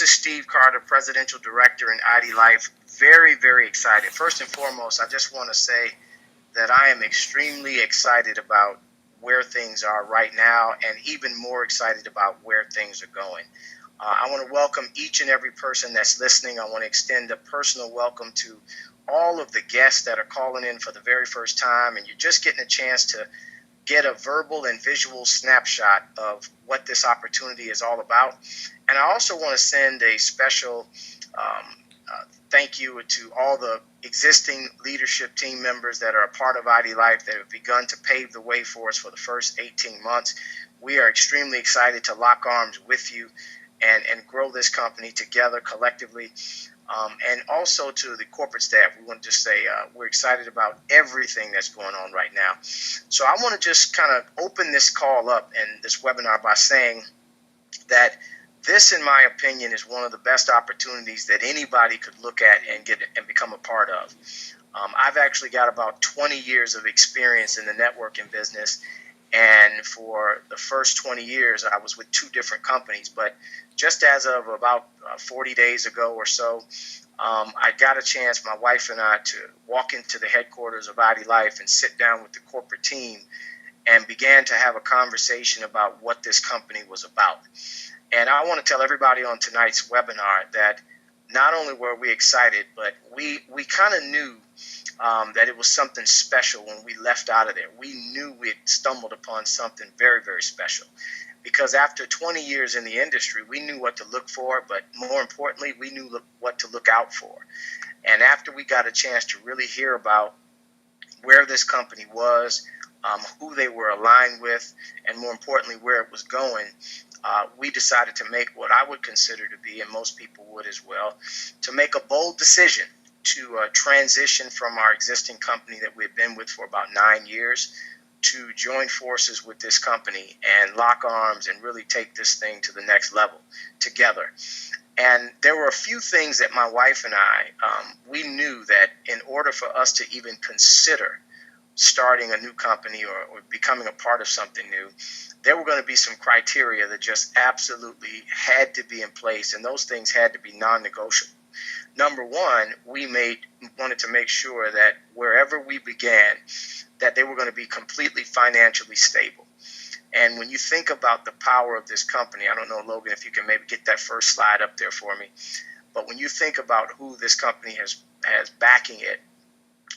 This is Steve Carter, Presidential Director in IDLife. Very, very excited. First and foremost, I just want to say that I am extremely excited about where things are right now and even more excited about where things are going. I want to welcome each and every person that's listening. I want to extend a personal welcome to all of the guests that are calling in for the very first time, and you're just getting a chance to get a verbal and visual snapshot of what this opportunity is all about. And I also want to send a special thank you to all the existing leadership team members that are a part of IDLife that have begun to pave the way for us for the first 18 months. We are extremely excited to lock arms with you and grow this company together collectively. And also to the corporate staff, we want to just say we're excited about everything that's going on right now. So I want to just kind of open this call up and this webinar by saying that this, in my opinion, is one of the best opportunities that anybody could look at and get and become a part of. I've actually got about 20 years of experience in the networking business. And for the first 20 years, I was with two different companies. But just as of about 40 days ago or so, I got a chance, my wife and I, to walk into the headquarters of IDLife and sit down with the corporate team and began to have a conversation about what this company was about. And I want to tell everybody on tonight's webinar that not only were we excited, but we kind of knew that it was something special when we left out of there. We knew we had stumbled upon something very, very special. Because after 20 years in the industry, we knew what to look for, but more importantly, we knew what to look out for. And after we got a chance to really hear about where this company was, who they were aligned with, and more importantly, where it was going, we decided to make what I would consider to be, and most people would as well, to make a bold decision to transition from our existing company that we had been with for about 9 years to join forces with this company and lock arms and really take this thing to the next level together. And there were a few things that my wife and I, we knew that in order for us to even consider starting a new company or becoming a part of something new, there were going to be some criteria that just absolutely had to be in place, and those things had to be non-negotiable. Number one, we wanted to make sure that wherever we began, that they were going to be completely financially stable. And when you think about the power of this company, I don't know, Logan, if you can maybe get that first slide up there for me, but when you think about who this company has backing it,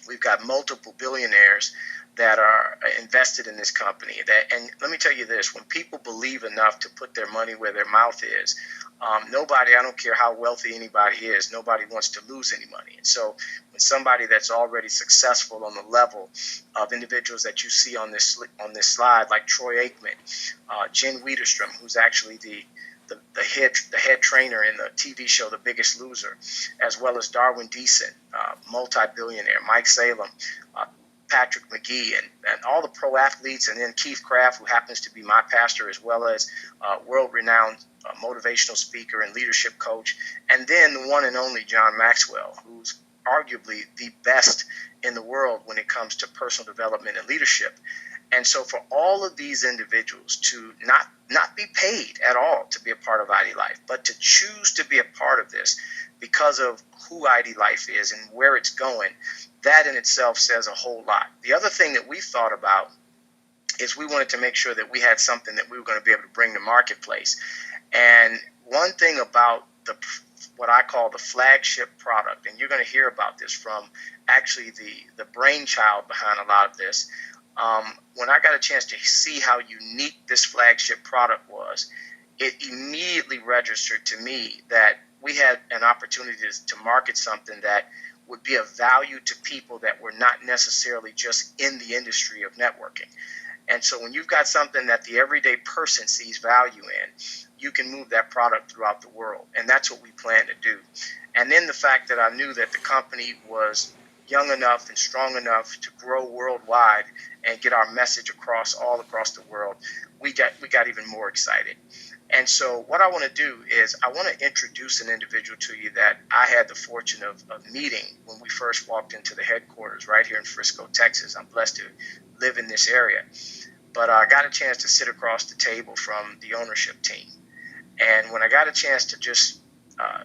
we've got multiple billionaires that are invested in this company. And let me tell you this, when people believe enough to put their money where their mouth is, nobody, I don't care how wealthy anybody is, nobody wants to lose any money. And so when somebody that's already successful on the level of individuals that you see on this slide, like Troy Aikman, Jen Wiederstrom, who's actually the head trainer in the TV show The Biggest Loser, as well as Darwin Deason, multi-billionaire, Mike Salem, Patrick McGee, and all the pro athletes, and then Keith Craft, who happens to be my pastor, as well as world-renowned motivational speaker and leadership coach, and then the one and only John Maxwell, who's arguably the best in the world when it comes to personal development and leadership. And so for all of these individuals to not be paid at all to be a part of IDLife, but to choose to be a part of this because of who IDLife is and where it's going, that in itself says a whole lot. The other thing that we thought about is we wanted to make sure that we had something that we were going to be able to bring to marketplace. And one thing about what I call the flagship product, and you're going to hear about this from actually the brainchild behind a lot of this, when I got a chance to see how unique this flagship product was, it immediately registered to me that we had an opportunity to market something that would be of value to people that were not necessarily just in the industry of networking. And so when you've got something that the everyday person sees value in, you can move that product throughout the world. And that's what we plan to do. And then the fact that I knew that the company was young enough and strong enough to grow worldwide and get our message all across the world, we got even more excited. And so what I want to do is I want to introduce an individual to you that I had the fortune of meeting when we first walked into the headquarters right here in Frisco, Texas. I'm blessed to live in this area. But I got a chance to sit across the table from the ownership team. And when I got a chance to just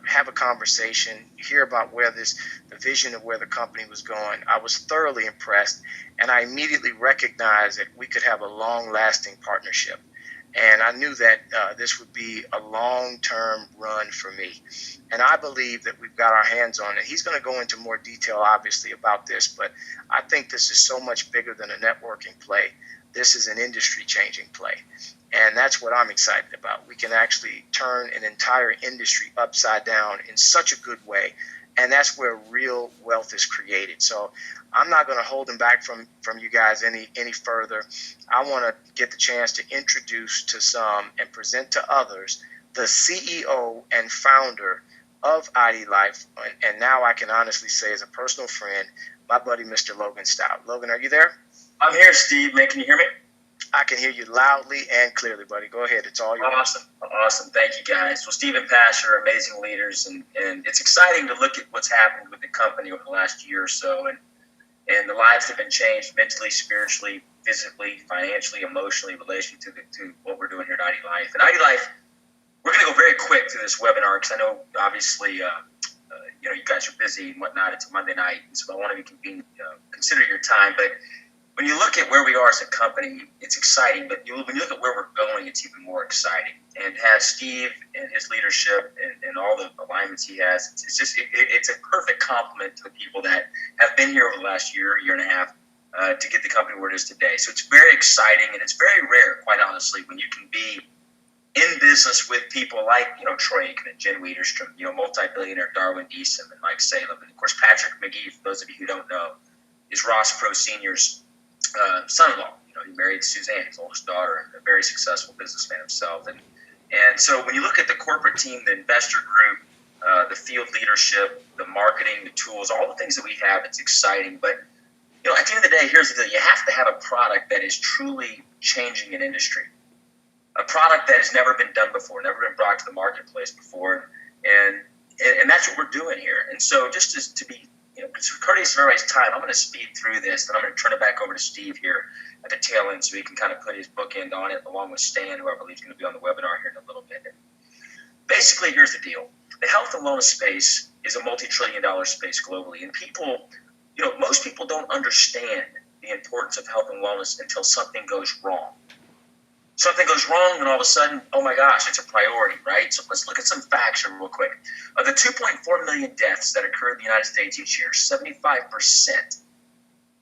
have a conversation, hear about the vision of where the company was going. I was thoroughly impressed, and I immediately recognized that we could have a long-lasting partnership. And I knew that this would be a long-term run for me. And I believe that we've got our hands on it. He's going to go into more detail, obviously, about this, but I think this is so much bigger than a networking play. This is an industry-changing play. And that's what I'm excited about. We can actually turn an entire industry upside down in such a good way. And that's where real wealth is created. So I'm not going to hold him back from you guys any further. I want to get the chance to introduce to some and present to others the CEO and founder of IDLife. And now I can honestly say, as a personal friend, my buddy, Mr. Logan Stout. Logan, are you there? I'm here, Steve. Man, can you hear me? I can hear you loudly and clearly, buddy. Go ahead. It's all yours. Awesome. Thank you, guys. Well, Steve and Pash are amazing leaders, and it's exciting to look at what's happened with the company over the last year or so, and the lives have been changed mentally, spiritually, physically, financially, emotionally, in relation to what we're doing here at IDLife. And IDLife, we're going to go very quick through this webinar because I know, obviously, you guys are busy and whatnot. It's a Monday night, and so I want to be consider your time, but when you look at where we are as a company, it's exciting, but when you look at where we're going, it's even more exciting. And have Steve and his leadership and all the alignments he has, it's a perfect complement to the people that have been here over the last year and a half to get the company where it is today. So it's very exciting, and it's very rare, quite honestly, when you can be in business with people like, Troy Aikman and Jen Wiederstrom, multi-billionaire Darwin Deasem and Mike Salem. And, of course, Patrick McGee, for those of you who don't know, is Ross Pro Sr.'s son-in-law. He married Suzanne, his oldest daughter, and a very successful businessman himself. And so when you look at the corporate team, the investor group, the field leadership, the marketing, the tools, all the things that we have, it's exciting. But, at the end of the day, here's the deal. You have to have a product that is truly changing an industry, a product that has never been done before, never been brought to the marketplace before. And that's what we're doing here. And so just to be courteous of everybody's time, I'm going to speed through this, then I'm going to turn it back over to Steve here at the tail end so he can kind of put his bookend on it, along with Stan, who I believe is going to be on the webinar here in a little bit. Basically, here's the deal. The health and wellness space is a multi-trillion-dollar space globally, and people, most people don't understand the importance of health and wellness until something goes wrong. Something goes wrong, and all of a sudden, oh my gosh, it's a priority, right? So let's look at some facts here real quick. Of the 2.4 million deaths that occur in the United States each year, 75%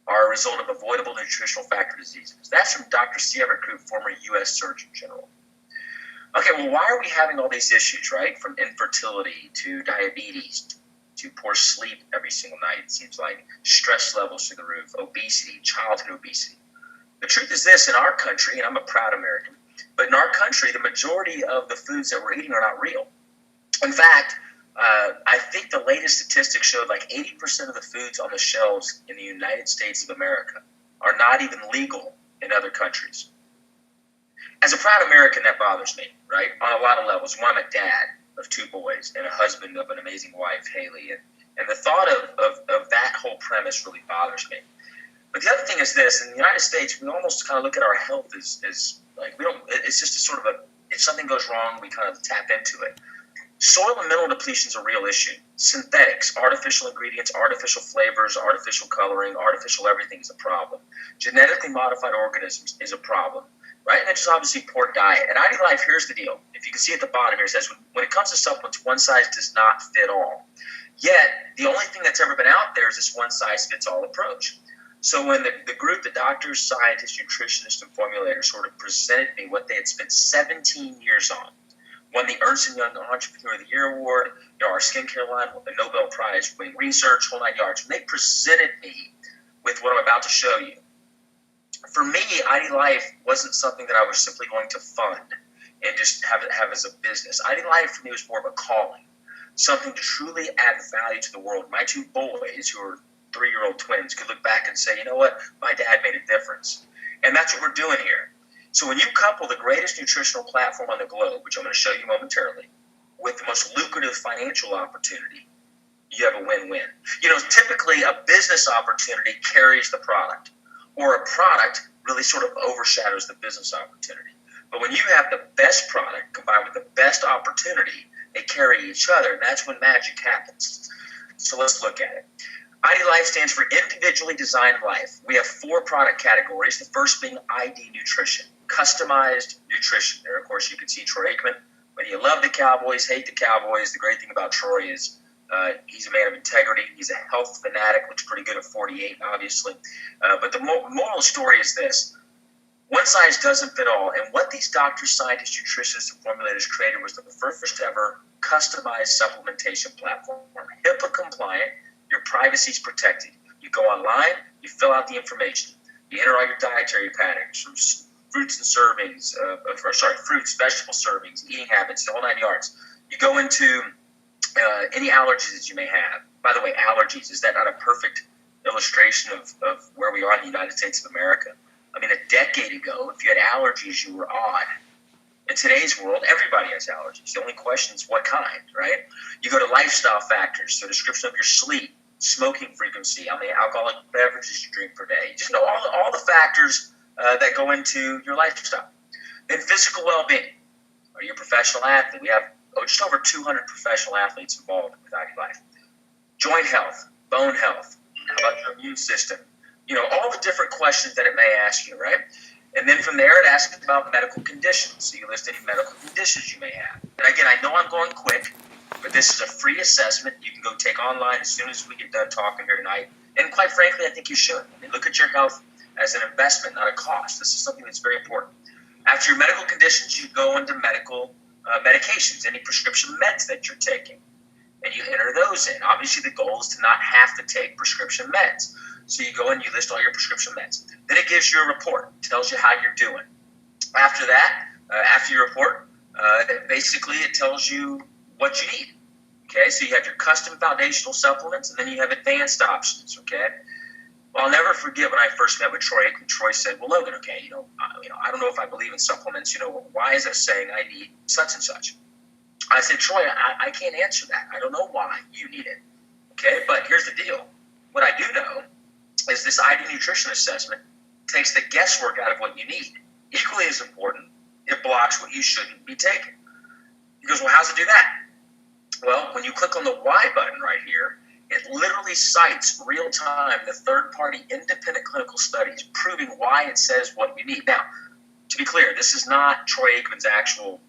are a result of avoidable nutritional factor diseases. That's from Dr. Sierra Crew, former U.S. Surgeon General. Okay, well, why are we having all these issues, right? From infertility to diabetes to poor sleep every single night, it seems like, stress levels through the roof, obesity, childhood obesity. The truth is this, in our country, and I'm a proud American, but in our country, the majority of the foods that we're eating are not real. In fact, I think the latest statistics showed like 80% of the foods on the shelves in the United States of America are not even legal in other countries. As a proud American, that bothers me, right? On a lot of levels. One, I'm a dad of 2 boys and a husband of an amazing wife, Haley. And the thought of that whole premise really bothers me. But the other thing is this: in the United States, we almost kind of look at our health as like we don't. It's just a sort of if something goes wrong, we kind of tap into it. Soil and mineral depletion is a real issue. Synthetics, artificial ingredients, artificial flavors, artificial coloring, artificial everything is a problem. Genetically modified organisms is a problem, right? And then just obviously poor diet. And IDLife, here's the deal. If you can see at the bottom here, it says when it comes to supplements, one size does not fit all. Yet the only thing that's ever been out there is this one size fits all approach. So when the group, the doctors, scientists, nutritionists, and formulators sort of presented me what they had spent 17 years on, won the Ernst & Young Entrepreneur of the Year Award, our skincare line, the Nobel Prize winning research, whole 9 yards, when they presented me with what I'm about to show you, for me, IDLife wasn't something that I was simply going to fund and just have as a business. IDLife for me was more of a calling, something to truly add value to the world. My 2 boys, who are 3-year-old twins, could look back and say, you know what, my dad made a difference. And that's what we're doing here. So when you couple the greatest nutritional platform on the globe, which I'm going to show you momentarily, with the most lucrative financial opportunity, you have a win-win. Typically a business opportunity carries the product, or a product really sort of overshadows the business opportunity. But when you have the best product combined with the best opportunity, They carry each other, and that's when magic happens. So let's look at it. IDLife stands for Individually Designed Life. We have 4 product categories, the first being ID Nutrition, customized nutrition. There, of course, you can see Troy Aikman. Whether you love the Cowboys, hate the Cowboys, the great thing about Troy is he's a man of integrity. He's a health fanatic, looks pretty good at 48, obviously. But the moral story is this. One size doesn't fit all, and what these doctors, scientists, nutritionists, and formulators created was the first ever customized supplementation platform. HIPAA compliant, your privacy is protected. You go online, you fill out the information, you enter all your dietary patterns, from fruits and servings, fruits, vegetable servings, eating habits, the whole 9 yards. You go into any allergies that you may have. By the way, allergies, is that not a perfect illustration of where we are in the United States of America? I mean, a decade ago, if you had allergies, you were odd. In today's world, everybody has allergies. The only question is what kind, right? You go to lifestyle factors, so description of your sleep, smoking frequency, how many alcoholic beverages you drink per day. You just know all the factors that go into your lifestyle. Then physical well-being. Are you a professional athlete? We have just over 200 professional athletes involved with IDLife. Joint health, bone health. How about your immune system? All the different questions that it may ask you, right? And then from there, it asks about medical conditions. So you list any medical conditions you may have. And again, I know I'm going quick, but this is a free assessment. You can go take online as soon as we get done talking here tonight. And quite frankly, I think you should. I mean, look at your health as an investment, not a cost. This is something that's very important. After your medical conditions, you go into medical medications, any prescription meds that you're taking. And you enter those in. Obviously, the goal is to not have to take prescription meds. So you go and you list all your prescription meds. Then it gives you a report. It tells you how you're doing. After that, after your report, basically it tells you what you need. Okay, so you have your custom foundational supplements, and then you have advanced options. Okay. Well, I'll never forget when I first met with Troy Aikman. Troy said, "Well, Logan, okay, I don't know if I believe in supplements. Why is it saying I need such and such?" I said, "Troy, I can't answer that. I don't know why you need it. Okay, but here's the deal. What I do know is this ID nutrition assessment takes the guesswork out of what you need. Equally as important, it blocks what you shouldn't be taking." He goes, "Well, how's it do that?" Well, when you click on the Y button right here, it literally cites real-time the third-party independent clinical studies proving why it says what you need. Now, to be clear, this is not Troy Aikman's actual,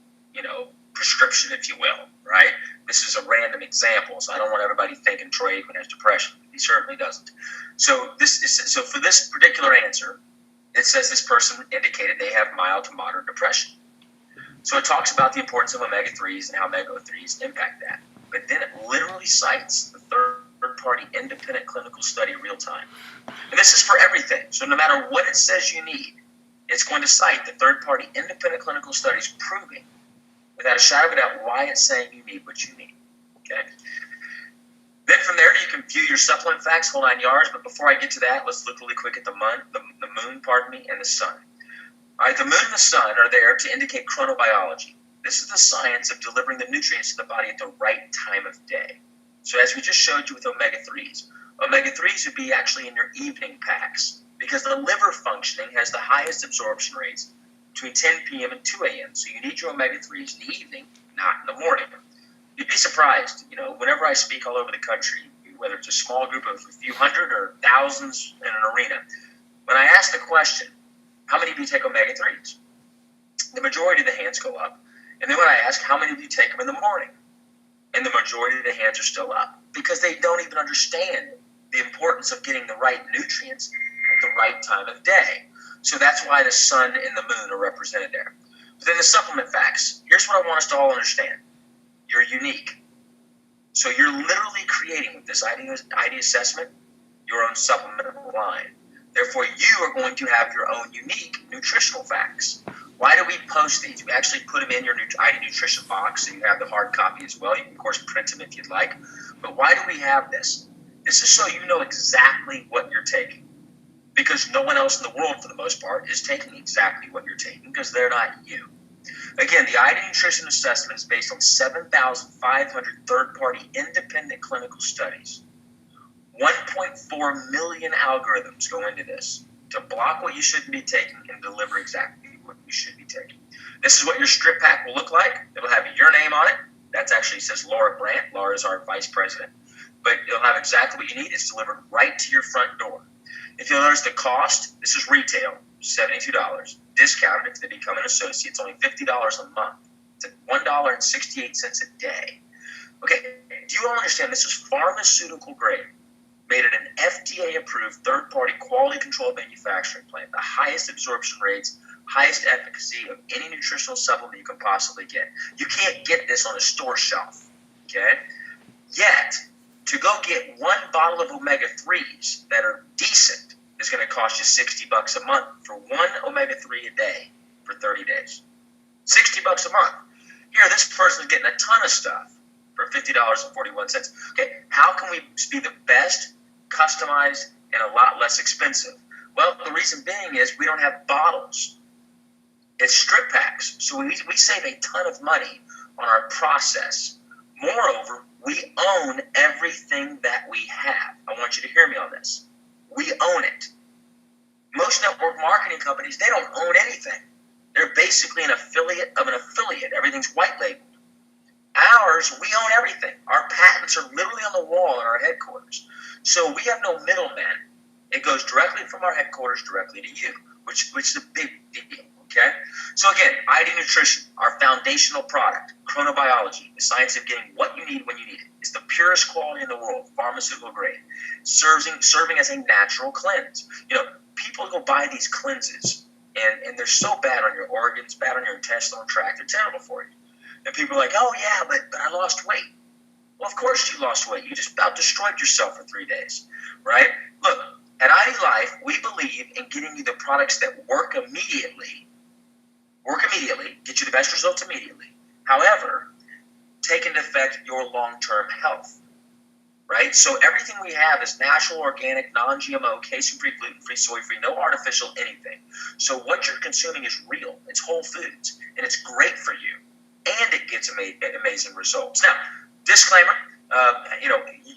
prescription, if you will, right? This is a random example, so I don't want everybody thinking Troy Aikman has depression. He certainly doesn't. So for this particular answer, it says this person indicated they have mild to moderate depression. So it talks about the importance of omega-3s and how omega-3s impact that. But then it literally cites the third-party independent clinical study real time. And this is for everything. So no matter what it says you need, it's going to cite the third-party independent clinical studies proving, without a shadow of a doubt, why it's saying you need what you need. Okay. Then from there, you can view your supplement facts, whole 9 yards. But before I get to that, let's look really quick at the moon, and the sun. All right, the moon and the sun are there to indicate chronobiology. This is the science of delivering the nutrients to the body at the right time of day. So as we just showed you with omega-3s, omega-3s would be actually in your evening packs because the liver functioning has the highest absorption rates between 10 p.m. and 2 a.m. So you need your omega-3s in the evening, not in the morning. You'd be surprised, whenever I speak all over the country, whether it's a small group of a few hundred or thousands in an arena, when I ask the question, how many of you take omega-3s? The majority of the hands go up. And then when I ask, how many of you take them in the morning? And the majority of the hands are still up because they don't even understand the importance of getting the right nutrients at the right time of day. So that's why the sun and the moon are represented there. But then the supplement facts. Here's what I want us to all understand. You're unique. So you're literally creating with this ID assessment your own supplement line. Therefore, you are going to have your own unique nutritional facts. Why do we post these? We actually put them in your ID nutrition box, so you have the hard copy as well. You can, of course, print them if you'd like. But why do we have this? This is so you know exactly what you're taking. Because no one else in the world, for the most part, is taking exactly what you're taking because they're not you. Again, the ID nutrition assessment is based on 7,500 third-party independent clinical studies. 1.4 million algorithms go into this to block what you shouldn't be taking and deliver exactly what you should be taking. This is what your strip pack will look like. It'll have your name on it. That's actually says Laura Brandt. Laura is our vice president. But you'll have exactly what you need. It's delivered right to your front door. If you'll notice the cost, this is retail, $72. Discounted if they become an associate, it's only $50 a month. It's $1.68 a day. Okay, do you all understand this is pharmaceutical grade, made at an FDA-approved third-party quality control manufacturing plant, the highest absorption rates, highest efficacy of any nutritional supplement you can possibly get. You can't get this on a store shelf, okay? Yet, to go get one bottle of omega-3s that are decent is going to cost you $60 a month for one omega-3 a day for 30 days. $60 a month. Here, this person's getting a ton of stuff for $50.41. Okay, how can we be the best, customized, and a lot less expensive? Well, the reason being is we don't have bottles. It's strip packs. So we save a ton of money on our process. Moreover, we own everything that we have. I want you to hear me on this. We own it. Most network marketing companies, they don't own anything. They're basically an affiliate of an affiliate. Everything's white labeled. Ours, we own everything. Our patents are literally on the wall in our headquarters. So we have no middleman. It goes directly from our headquarters directly to you, which is a big deal, okay? So again, ID Nutrition, our foundational product, chronobiology, the science of getting what you need when you need it. It's the purest quality in the world, pharmaceutical grade, serving as a natural cleanse. You know, people go buy these cleanses, and they're so bad on your organs, bad on your intestinal tract, they're terrible for you. And people are like, oh yeah, but I lost weight. Well, of course you lost weight. You just about destroyed yourself for 3 days, right? Look, at IDLife, we believe in getting you the products that work immediately, get you the best results immediately. However, take into effect your long-term health, right? So everything we have is natural, organic, non-GMO, casein-free, gluten-free, soy-free, no artificial anything. So what you're consuming is real. It's whole foods, and it's great for you. And it gets amazing results. Now, disclaimer,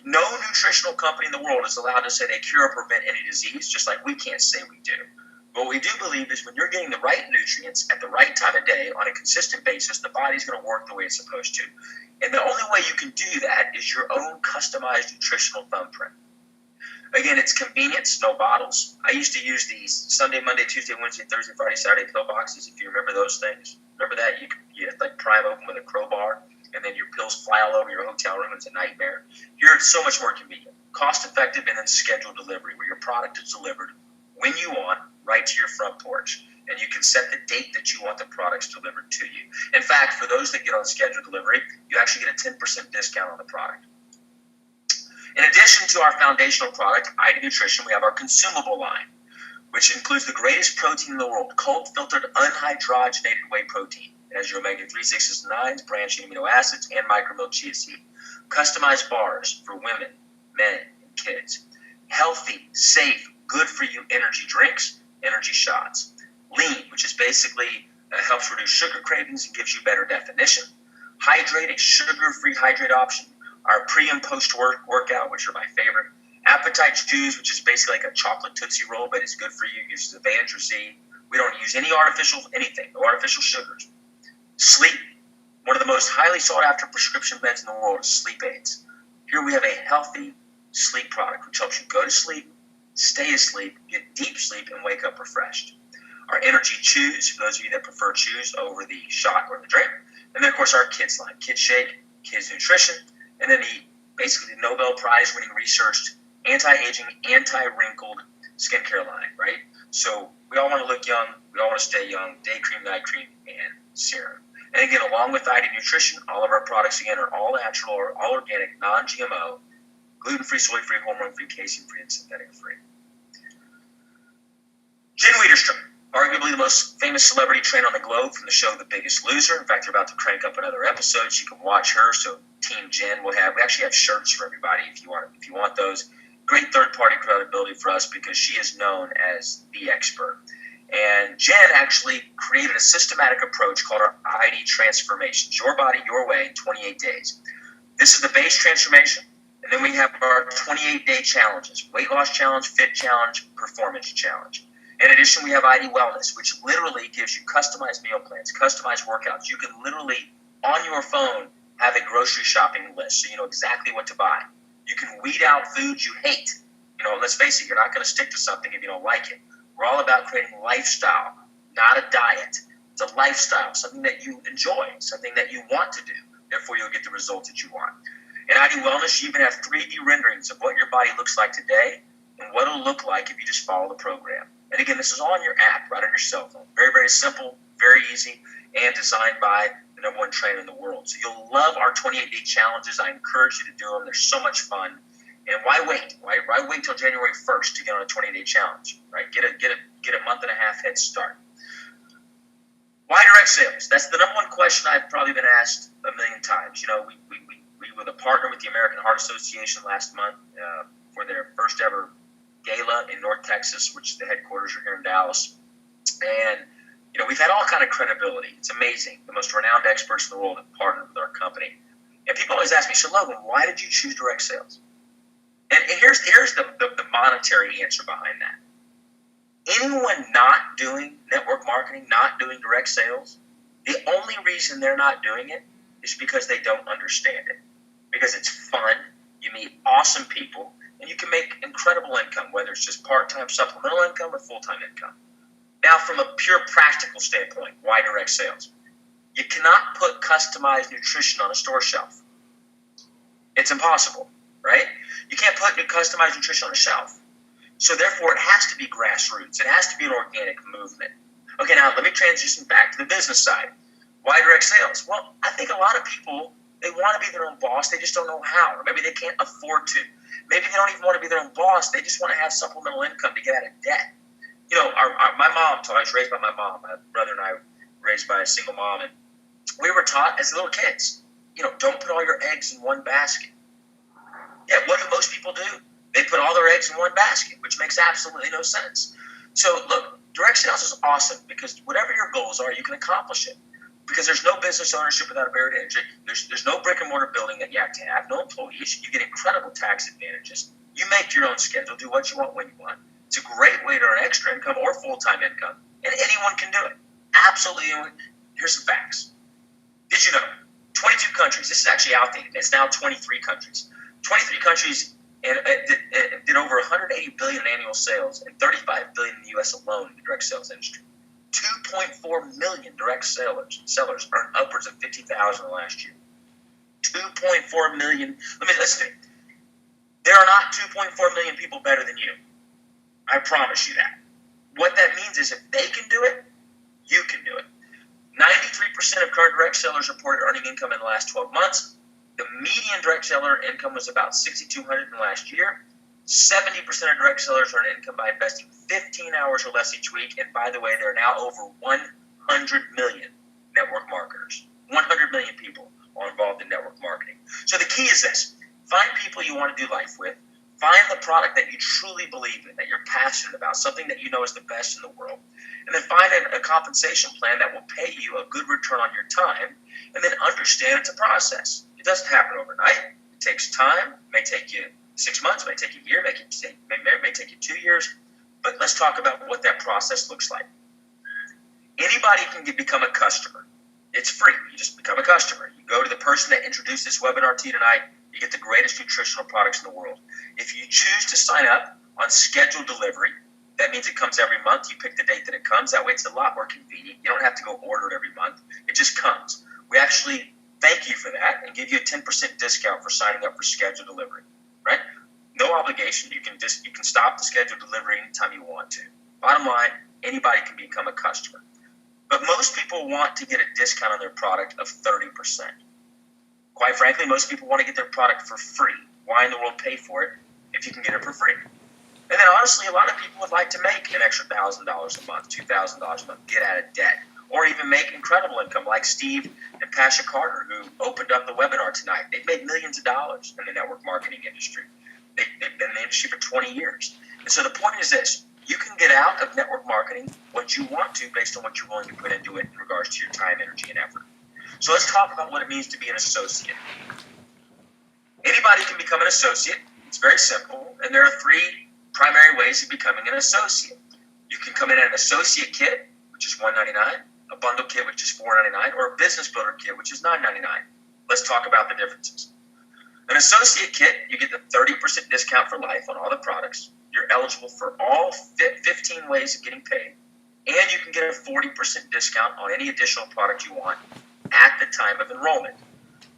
no nutritional company in the world is allowed to say they cure or prevent any disease, just like we can't say we do. What we do believe is when you're getting the right nutrients at the right time of day on a consistent basis, the body's going to work the way it's supposed to. And the only way you can do that is your own customized nutritional thumbprint. Again, it's convenience, no bottles. I used to use these Sunday, Monday, Tuesday, Wednesday, Thursday, Friday, Saturday pill boxes, if you remember those things. Remember that? You had like pry them open with a crowbar, and then your pills fly all over your hotel room. It's a nightmare. Here, it's so much more convenient. Cost-effective, and then scheduled delivery, where your product is delivered when you want, right to your front porch. And you can set the date that you want the products delivered to you. In fact, for those that get on scheduled delivery, you actually get a 10% discount on the product. In addition to our foundational product, ID Nutrition, we have our consumable line, which includes the greatest protein in the world, cold-filtered, unhydrogenated whey protein. It has your omega-3, 6s, and 9s, branched amino acids, and micromilk chia seed. Customized bars for women, men, and kids. Healthy, safe, good-for-you energy drinks, energy shots. Lean, which is basically helps reduce sugar cravings and gives you better definition. Hydrate, a sugar-free hydrate option. Our pre- and post-workout, which are my favorite. Appetite Chews, which is basically like a chocolate Tootsie Roll, but it's good for you. It uses Evangeline. We don't use any artificial anything, no artificial sugars. Sleep. One of the most highly sought-after prescription meds in the world is sleep aids. Here we have a healthy sleep product, which helps you go to sleep, stay asleep, get deep sleep, and wake up refreshed. Our Energy Chews, for those of you that prefer chews over the shot or the drink. And then, of course, our Kids line, Kids Shake, Kids Nutrition, and then basically the Nobel Prize-winning researched anti-aging, anti-wrinkled skincare line, right? So we all want to look young. We all want to stay young. Day cream, night cream, and serum. And again, along with ID Nutrition, all of our products, again, are all natural or all organic, non-GMO, gluten-free, soy-free, hormone-free, casein-free, and synthetic-free. Jen Wiederstrom, arguably the most famous celebrity trained on the globe from the show The Biggest Loser. In fact, they're about to crank up another episode. You can watch her. So Team Jen we actually have shirts for everybody if you want those. Great third-party credibility for us because she is known as the expert. And Jen actually created a systematic approach called our ID Transformations, Your Body, Your Way in 28 days. This is the base transformation, and then we have our 28-day challenges, weight loss challenge, fit challenge, performance challenge. In addition, we have ID Wellness, which literally gives you customized meal plans, customized workouts. You can literally, on your phone, have a grocery shopping list so you know exactly what to buy. You can weed out foods you hate. Let's face it, you're not going to stick to something if you don't like it. We're all about creating a lifestyle, not a diet. It's a lifestyle, something that you enjoy, something that you want to do. Therefore, you'll get the results that you want. In ID Wellness, you even have 3D renderings of what your body looks like today and what it'll look like if you just follow the program. And again, this is all on your app, right on your cell phone. Very, very simple, very easy, and designed by the #1 trainer in the world. So you'll love our 28-day challenges. I encourage you to do them. They're so much fun. And why wait? Why wait till January 1st to get on a 20-day challenge? Right? Get a month and a half head start. Why direct sales? That's the #1 question I've probably been asked a million times. We were the partner with the American Heart Association last month for their first ever gala in North Texas, which the headquarters are here in Dallas. And we've had all kind of credibility. It's amazing. The most renowned experts in the world have partnered with our company. And people always ask me, so Logan, why did you choose direct sales? And here's the monetary answer behind that. Anyone not doing network marketing, not doing direct sales, the only reason they're not doing it is because they don't understand it. Because it's fun, you meet awesome people, and you can make incredible income, whether it's just part-time supplemental income or full-time income. Now, from a pure practical standpoint, why direct sales? You cannot put customized nutrition on a store shelf. It's impossible, right? You can't put customized nutrition on a shelf. So therefore, it has to be grassroots. It has to be an organic movement. Okay, now let me transition back to the business side. Why direct sales? Well, I think a lot of people, they want to be their own boss. They just don't know how. Or maybe they can't afford to. Maybe they don't even want to be their own boss. They just want to have supplemental income to get out of debt. My mom, so I was raised by my mom. My brother and I were raised by a single mom. And we were taught as little kids, don't put all your eggs in one basket. Yeah, what do most people do? They put all their eggs in one basket, which makes absolutely no sense. So look, direct sales is awesome because whatever your goals are, you can accomplish it. Because there's no business ownership without a barrier to entry. There's no brick and mortar building that you have to have, no employees. You get incredible tax advantages. You make your own schedule, do what you want when you want. It's a great way to earn extra income or full-time income, and anyone can do it. Absolutely. Here's some facts. Did you know 22 countries, this is actually outdated, it's now 23 countries. 23 countries did over 180 billion in annual sales and 35 billion in the U.S. alone in the direct sales industry. 2.4 million direct sellers earned upwards of $50,000 last year. 2.4 million. Listen to me. There are not 2.4 million people better than you. I promise you that. What that means is if they can do it, you can do it. 93% of current direct sellers reported earning income in the last 12 months. The median direct seller income was about $6,200 in the last year. 70% of direct sellers earn income by investing 15 hours or less each week. And by the way, there are now over 100 million network marketers. 100 million people are involved in network marketing. So the key is this. Find people you want to do life with. Find the product that you truly believe in, that you're passionate about, something that you know is the best in the world. And then find a compensation plan that will pay you a good return on your time. And then understand it's a process. It doesn't happen overnight. It takes time. It may take you 6 months. It may take you a year. It may take you 2 years. But let's talk about what that process looks like. Anybody can become a customer. It's free. You just become a customer. You go to the person that introduced this webinar to you tonight. You get the greatest nutritional products in the world. If you choose to sign up on scheduled delivery, that means it comes every month. You pick the date that it comes. That way it's a lot more convenient. You don't have to go order it every month. It just comes. We actually thank you for that and give you a 10% discount for signing up for scheduled delivery, right? No obligation. You can stop the scheduled delivery anytime you want to. Bottom line, anybody can become a customer. But most people want to get a discount on their product of 30%. Quite frankly, most people want to get their product for free. Why in the world pay for it if you can get it for free? And then honestly, a lot of people would like to make an extra $1,000 a month, $2,000 a month, get out of debt, or even make incredible income like Steve and Pasha Carter, who opened up the webinar tonight. They've made millions of dollars in the network marketing industry. They've been in the industry for 20 years. And so the point is this. You can get out of network marketing what you want to based on what you're willing to put into it in regards to your time, energy, and effort. So let's talk about what it means to be an associate. Anybody can become an associate. It's very simple. And there are 3 primary ways of becoming an associate. You can come in at an associate kit, which is $199, a bundle kit, which is $499, or a business builder kit, which is $999. Let's talk about the differences. An associate kit, you get the 30% discount for life on all the products. You're eligible for all 15 ways of getting paid. And you can get a 40% discount on any additional product you want at the time of enrollment.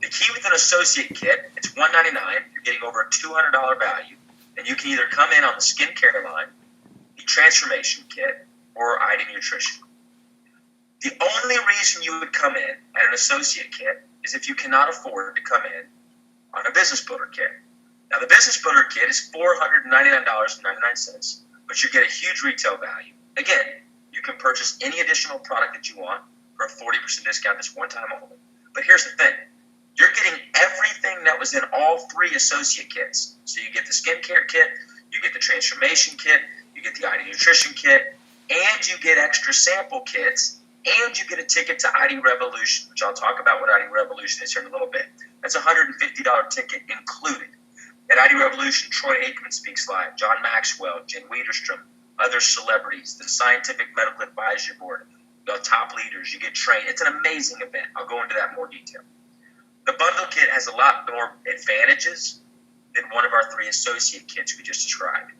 The key with an associate kit, it's $199. You're getting over a $200 value. And you can either come in on the skincare line, the transformation kit, or ID Nutrition. The only reason you would come in at an associate kit is if you cannot afford to come in on a business builder kit. Now, the business builder kit is $499.99, but you get a huge retail value. Again, you can purchase any additional product that you want for a 40% discount this one time only. But here's the thing. You're getting everything that was in all 3 associate kits. So you get the skincare kit, you get the transformation kit, you get the ID Nutrition kit, and you get extra sample kits, and you get a ticket to ID Revolution, which I'll talk about what ID Revolution is here in a little bit. That's a $150 ticket included. At ID Revolution, Troy Aikman speaks live, John Maxwell, Jen Wiederstrom, other celebrities, the Scientific Medical Advisory Board, the top leaders. You get trained. It's an amazing event. I'll go into that in more detail. The bundle kit has a lot more advantages than one of our 3 associate kits we just described.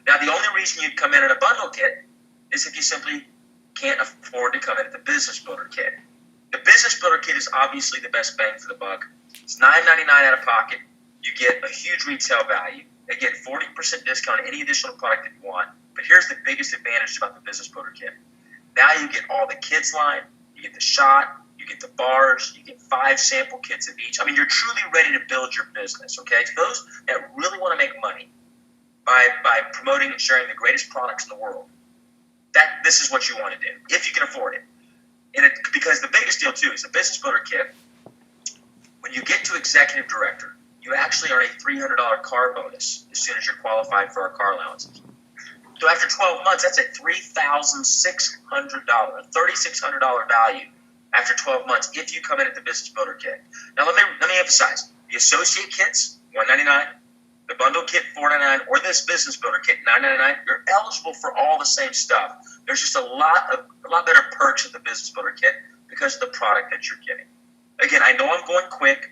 Now, the only reason you'd come in at a bundle kit is if you simply can't afford to come in at the business builder kit. The business builder kit is obviously the best bang for the buck. It's $9.99 out of pocket. You get a huge retail value. They get 40% discount on any additional product that you want. But here's the biggest advantage about the business builder kit. Now you get all the kids line, you get the shot, you get the bars, you get 5 sample kits of each. I mean, you're truly ready to build your business, okay? To those that really want to make money by promoting and sharing the greatest products in the world, this is what you want to do, if you can afford it. Because the biggest deal, too, is the business builder kit. When you get to executive director, you actually earn a $300 car bonus as soon as you're qualified for our car allowances. So after 12 months, that's a $3,600, a $3,600 value after 12 months if you come in at the business builder kit. Now let me emphasize: the associate kits, $199, the bundle kit, $499, or this business builder kit, $999. You're eligible for all the same stuff. There's just a lot better perks with the business builder kit because of the product that you're getting. Again, I know I'm going quick.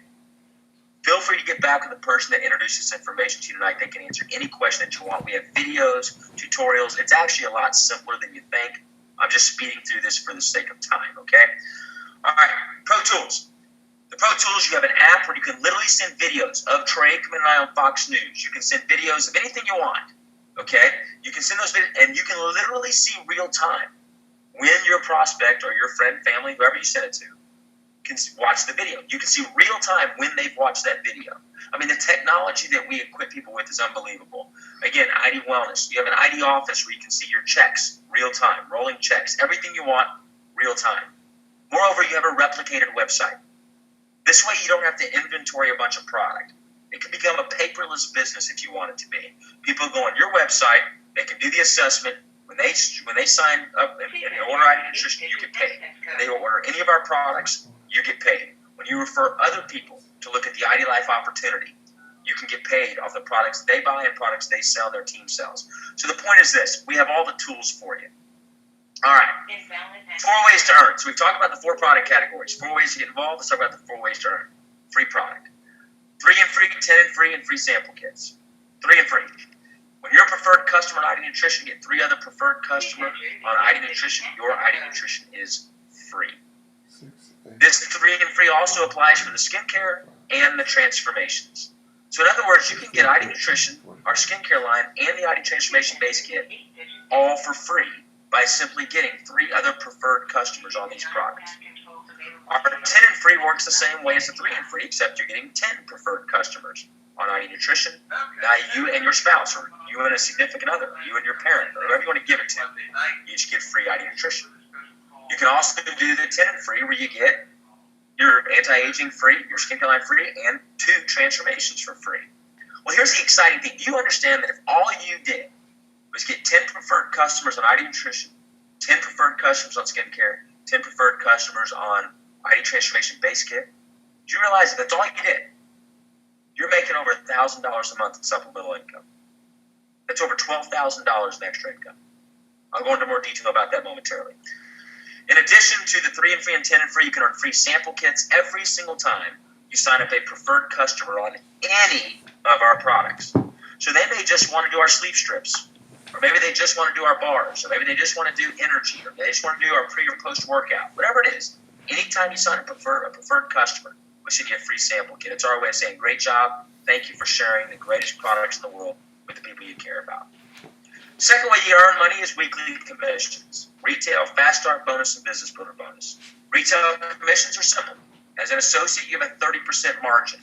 Feel free to get back with the person that introduced this information to you tonight. They can answer any question that you want. We have videos, tutorials. It's actually a lot simpler than you think. I'm just speeding through this for the sake of time, okay? All right, Pro Tools. The Pro Tools, you have an app where you can literally send videos of Troy Aikman and I on Fox News. You can send videos of anything you want, okay? You can send those videos, and you can literally see real time when your prospect or your friend, family, whoever you send it to, can watch the video. You can see real time when they've watched that video. I mean, the technology that we equip people with is unbelievable. Again, ID Wellness. You have an ID office where you can see your checks real time, rolling checks, everything you want real time. Moreover, you have a replicated website. This way, you don't have to inventory a bunch of product. It can become a paperless business if you want it to be. People go on your website, they can do the assessment. When they sign up and order ID Nutrition, you get paid. When they order any of our products, you get paid. When you refer other people to look at the IDLife opportunity, you can get paid off the products they buy and products they sell, their team sells. So the point is this: we have all the tools for you. All right. 4 ways to earn. So we've talked about the 4 product categories. 4 ways to get involved. Let's talk about the 4 ways to earn. Free product. 3 and free, 10 and free, and free sample kits. 3 and free. When you're a preferred customer on ID Nutrition, get 3 other preferred customers on ID Nutrition. Your ID Nutrition is free. This 3 and free also applies for the skincare and the transformations. So in other words, you can get ID Nutrition, our skincare line, and the ID Transformation Base Kit all for free by simply getting 3 other preferred customers on these products. Our 10 and free works the same way as the 3 and free, except you're getting 10 preferred customers on ID Nutrition. Now you and your spouse, or you and a significant other, you and your parent, or whoever you want to give it to, you each get free ID Nutrition. You can also do the 10 and free where you get your anti-aging free, your skincare line free, and 2 transformations for free. Well, here's the exciting thing. You understand that if all you did was get 10 preferred customers on ID Nutrition, 10 preferred customers on skincare, 10 preferred customers on ID Transformation Base Kit, do you realize that that's all you did? You're making over $1,000 a month in supplemental income. That's over $12,000 in extra income. I'll go into more detail about that momentarily. In addition to the 3 and free and 10 and free, you can earn free sample kits every single time you sign up a preferred customer on any of our products. So they may just want to do our sleep strips, or maybe they just want to do our bars, or maybe they just want to do energy, or they just want to do our pre or post workout, whatever it is. Anytime you sign up a preferred customer, we send you a free sample kit. It's our way of saying, great job, thank you for sharing the greatest products in the world with the people you care about. Second way you earn money is weekly commissions. Retail, fast start bonus, and business builder bonus. Retail commissions are simple. As an associate, you have a 30% margin.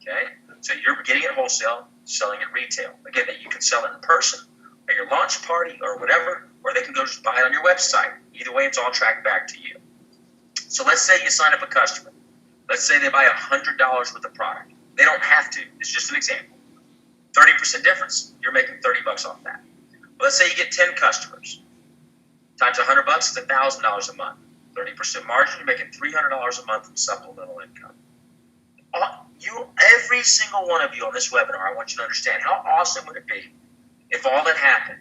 Okay? So you're getting it wholesale, selling it retail. Again, that you can sell it in person at your launch party or whatever, or they can go just buy it on your website. Either way, it's all tracked back to you. So let's say you sign up a customer. Let's say they buy $100 worth of product. They don't have to. It's just an example. 30% difference, you're making $30 off that. But let's say you get 10 customers. Times $100, it's $1,000 a month. 30% margin, you're making $300 a month in supplemental income. Every single one of you on this webinar, I want you to understand how awesome would it be if all that happened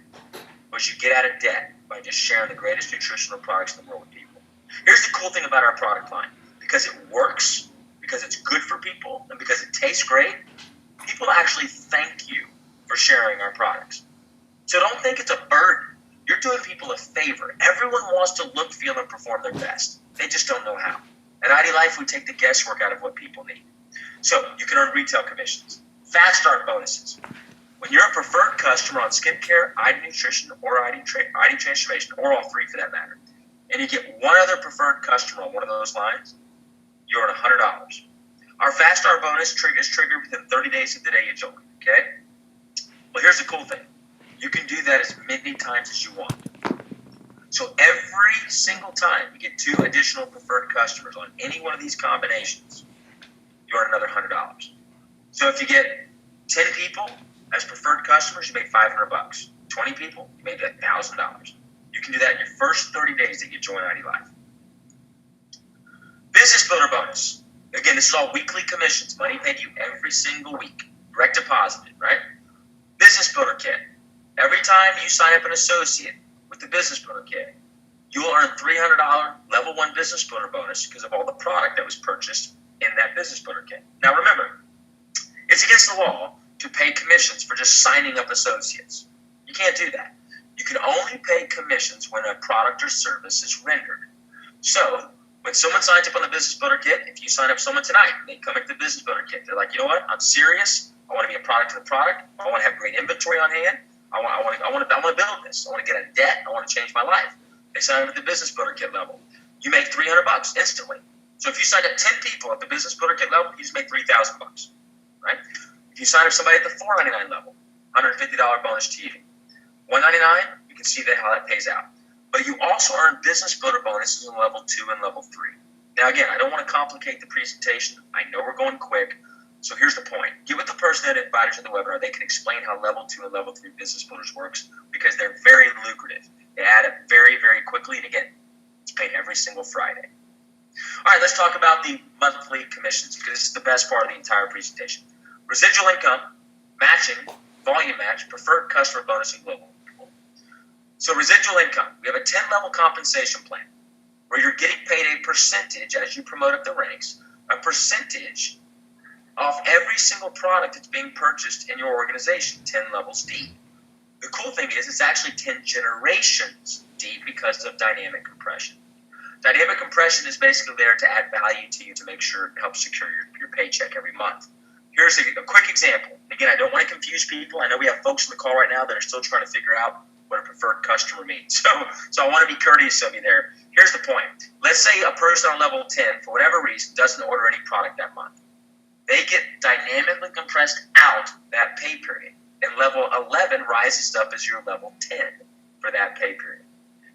was you get out of debt by just sharing the greatest nutritional products in the world with people. Here's the cool thing about our product line. Because it works, because it's good for people, and because it tastes great, people actually thank you for sharing our products. So don't think it's a burden. You're doing people a favor. Everyone wants to look, feel, and perform their best. They just don't know how. At IDLife, we take the guesswork out of what people need. So you can earn retail commissions, fast start bonuses. When you're a preferred customer on skincare, ID nutrition, or ID transformation, or all three for that matter, and you get one other preferred customer on one of those lines, you earn $100. Our fast start bonus is triggered within 30 days of the day you join. Okay? Well, here's the cool thing. You can do that as many times as you want. So every single time you get 2 additional preferred customers on any one of these combinations, you earn another $100. So if you get 10 people as preferred customers, you make $500. 20 people, you make $1,000. You can do that in your first 30 days that you join IDLife. Business builder bonus. Again, this is all weekly commissions. Money paid to you every single week. Direct deposited, right? Business builder kit. Every time you sign up an associate with the business builder kit, you will earn $300 level 1 business builder bonus because of all the product that was purchased in that business builder kit. Now remember, it's against the law to pay commissions for just signing up associates. You can't do that. You can only pay commissions when a product or service is rendered. So when someone signs up on the business builder kit, if you sign up someone tonight and they come into the business builder kit, they're like, you know what? I'm serious. I want to be a product of the product. I want to have great inventory on hand. I want to build this. I want to get out of debt. I want to change my life. They sign up at the business builder kit level. You make $300 instantly. So if you sign up 10 people at the business builder kit level, you just make $3,000, right? If you sign up somebody at the $499 level, $150 bonus to you. $199, you can see how that pays out. But you also earn business builder bonuses in level 2 and level 3. Now again, I don't want to complicate the presentation. I know we're going quick. So here's the point. Get with the person that invited you to the webinar. They can explain how level 2 and level 3 business builders works because they're very lucrative. They add up very, very quickly. And again, it's paid every single Friday. All right, let's talk about the monthly commissions because this is the best part of the entire presentation. Residual income, matching, volume match, preferred customer bonus, and global. So residual income, we have a 10-level compensation plan where you're getting paid a percentage as you promote up the ranks, a percentage off every single product that's being purchased in your organization, 10 levels deep. The cool thing is it's actually 10 generations deep because of dynamic compression. Dynamic compression is basically there to add value to you to make sure it helps secure your paycheck every month. Here's a quick example. Again, I don't want to confuse people. I know we have folks in the call right now that are still trying to figure out what a preferred customer means. So I want to be courteous of you there. Here's the point. Let's say a person on level 10, for whatever reason, doesn't order any product that month. They get dynamically compressed out that pay period. And level 11 rises up as your level 10 for that pay period.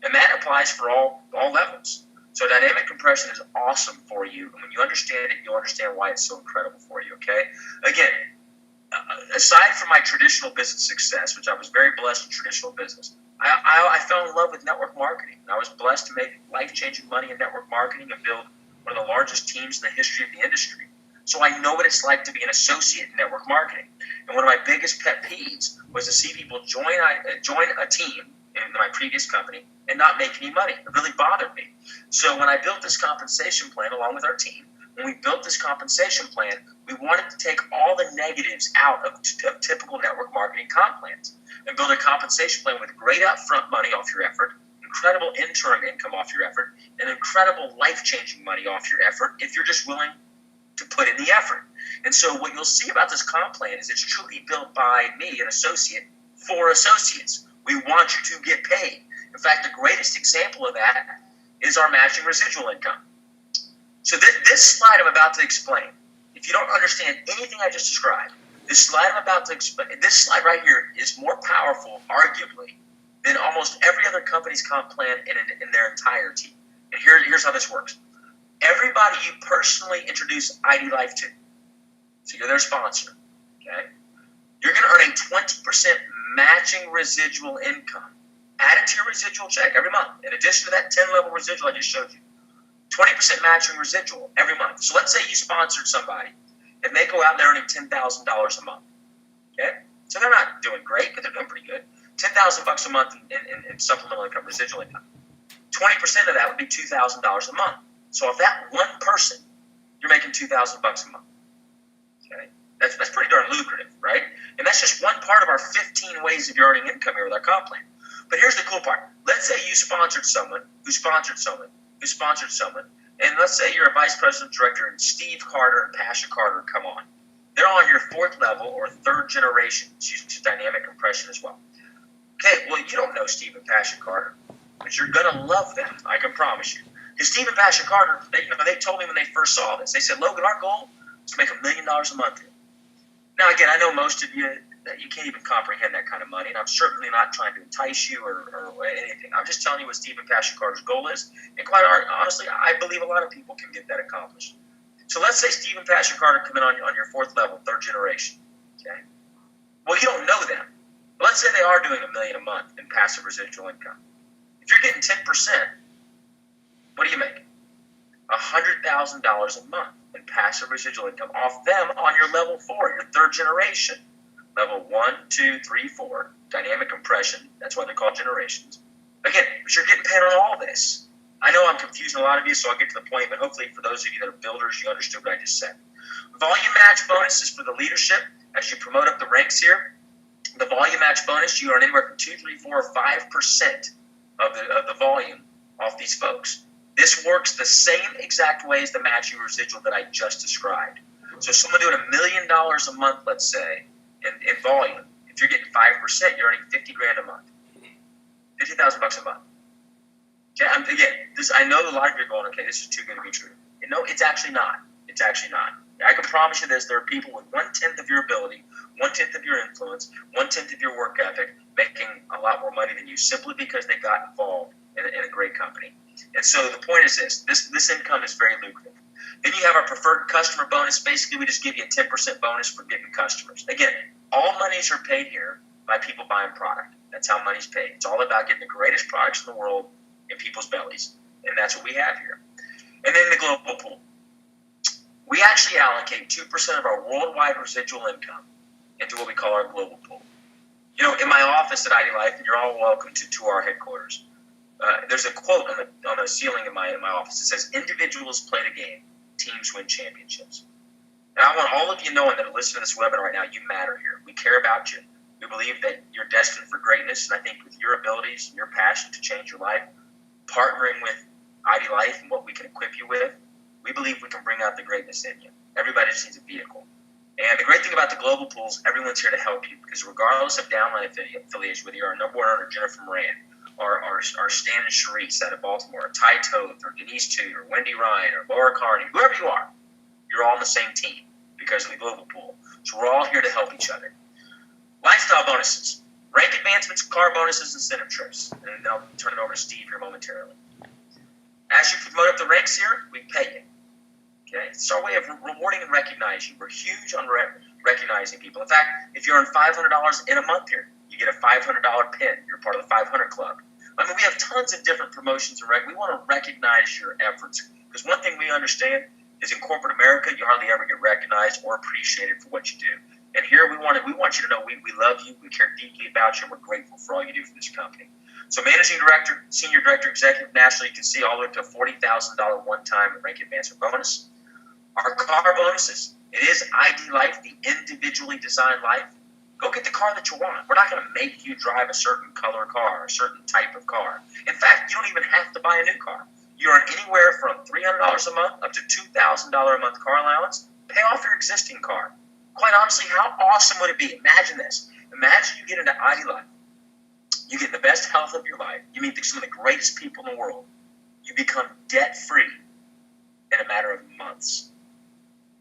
And that applies for all levels. So dynamic compression is awesome for you. And when you understand it, you'll understand why it's so incredible for you, okay? Again, aside from my traditional business success, which I was very blessed in traditional business, I fell in love with network marketing. I was blessed to make life-changing money in network marketing and build one of the largest teams in the history of the industry. So I know what it's like to be an associate in network marketing. And one of my biggest pet peeves was to see people join a team in my previous company and not make any money. It really bothered me. So when I built this compensation plan along with our team, when we built this compensation plan, we wanted to take all the negatives out of typical network marketing comp plans and build a compensation plan with great upfront money off your effort, incredible interim income off your effort, and incredible life-changing money off your effort if you're just willing to put in the effort. And so what you'll see about this comp plan is it's truly built by me, an associate, for associates. We want you to get paid. In fact, the greatest example of that is our matching residual income. So this slide I'm about to explain, if you don't understand anything I just described, this slide I'm about to explain, this slide right here is more powerful, arguably, than almost every other company's comp plan in their entirety. And here's how this works. Everybody you personally introduce IDLife to, so you're their sponsor, okay? You're going to earn a 20% matching residual income added to your residual check every month. In addition to that 10-level residual I just showed you, 20% matching residual every month. So let's say you sponsored somebody and they go out there earning $10,000 a month, okay? So they're not doing great, but they're doing pretty good. $10,000 a month in supplemental income, residual income. 20% of that would be $2,000 a month. So if that one person, you're making $2,000 a month. Okay, that's pretty darn lucrative, right? And that's just one part of our 15 ways of earning income here with our comp plan. But here's the cool part. Let's say you sponsored someone who sponsored someone who sponsored someone, and let's say you're a vice president director and Steve Carter and Pasha Carter come on. They're on your fourth level or third generation. It's used dynamic compression as well. Okay, well, you don't know Steve and Pasha Carter, but you're going to love them, I can promise you. Because Steve and Pasha Carter, they told me when they first saw this, they said, Logan, our goal is to make $1 million a month. Now, again, I know most of you that you can't even comprehend that kind of money, and I'm certainly not trying to entice you or anything. I'm just telling you what Steve and Pasha Carter's goal is, and quite honestly, I believe a lot of people can get that accomplished. So let's say Steve and Pasha Carter come in on your fourth level, third generation. Okay. Well, you don't know them. But let's say they are doing $1 million a month in passive residual income. If you're getting 10%, what do you make? $100,000 a month in passive residual income off them on your level 4, your third generation. Level 1, 2, 3, 4, dynamic compression. That's why they're called generations. Again, but you're getting paid on all this. I know I'm confusing a lot of you, so I'll get to the point, but hopefully for those of you that are builders, you understood what I just said. Volume match bonus is for the leadership. As you promote up the ranks here, the volume match bonus, you earn anywhere from 2, 3, 4, or 5% of the volume off these folks. This works the same exact way as the matching residual that I just described. So someone doing $1 million a month, let's say, in volume, if you're getting 5%, you're earning $50,000 a month, $50,000 a month. Okay, again, I know a lot of you are going, okay, this is too good to be true. No, it's actually not. It's actually not. I can promise you this: there are people with 1/10 of your ability, 1/10 of your influence, 1/10 of your work ethic, making a lot more money than you simply because they got involved in a great company. And so the point is this income is very lucrative. Then you have our preferred customer bonus. Basically, we just give you a 10% bonus for getting customers. Again, all monies are paid here by people buying product. That's how money's paid. It's all about getting the greatest products in the world in people's bellies. And that's what we have here. And then the global pool. We actually allocate 2% of our worldwide residual income into what we call our global pool. You know, in my office at IDLife, and you're all welcome to our headquarters, there's a quote on the ceiling in my office. It says, individuals play the game, teams win championships. And I want all of you knowing that are listening to this webinar right now, you matter here. We care about you. We believe that you're destined for greatness, and I think with your abilities and your passion to change your life, partnering with IDLife and what we can equip you with, we believe we can bring out the greatness in you. Everybody just needs a vehicle. And the great thing about the global pools, everyone's here to help you, because regardless of downline affiliation, whether you're our number one earner, Jennifer Moran, or Stan and Sharice out of Baltimore, or Ty Toth, or Denise Toot, or Wendy Ryan, or Laura Carney, whoever you are, you're all on the same team because of the global pool. So we're all here to help each other. Lifestyle bonuses, rank advancements, car bonuses, incentive trips. And then I'll turn it over to Steve here momentarily. As you promote up the ranks here, we pay you. Okay, it's our way of rewarding and recognizing. We're huge on recognizing people. In fact, if you earn $500 in a month here, you get a $500 pin. You're part of the 500 Club. I mean, we have tons of different promotions and we want to recognize your efforts, because one thing we understand is in corporate America, you hardly ever get recognized or appreciated for what you do. And here we want you to know we love you, we care deeply about you, and we're grateful for all you do for this company. So managing director, senior director, executive, nationally, you can see all the way to a $40,000 one-time rank advancement bonus. Our car bonuses, it is IDLife, the individually designed life. Go get the car that you want. We're not going to make you drive a certain color car, a certain type of car. In fact, you don't even have to buy a new car. You earn anywhere from $300 a month up to $2,000 a month car allowance. Pay off your existing car. Quite honestly, how awesome would it be? Imagine this. Imagine you get into IDLife. You get the best health of your life. You meet some of the greatest people in the world. You become debt-free in a matter of months.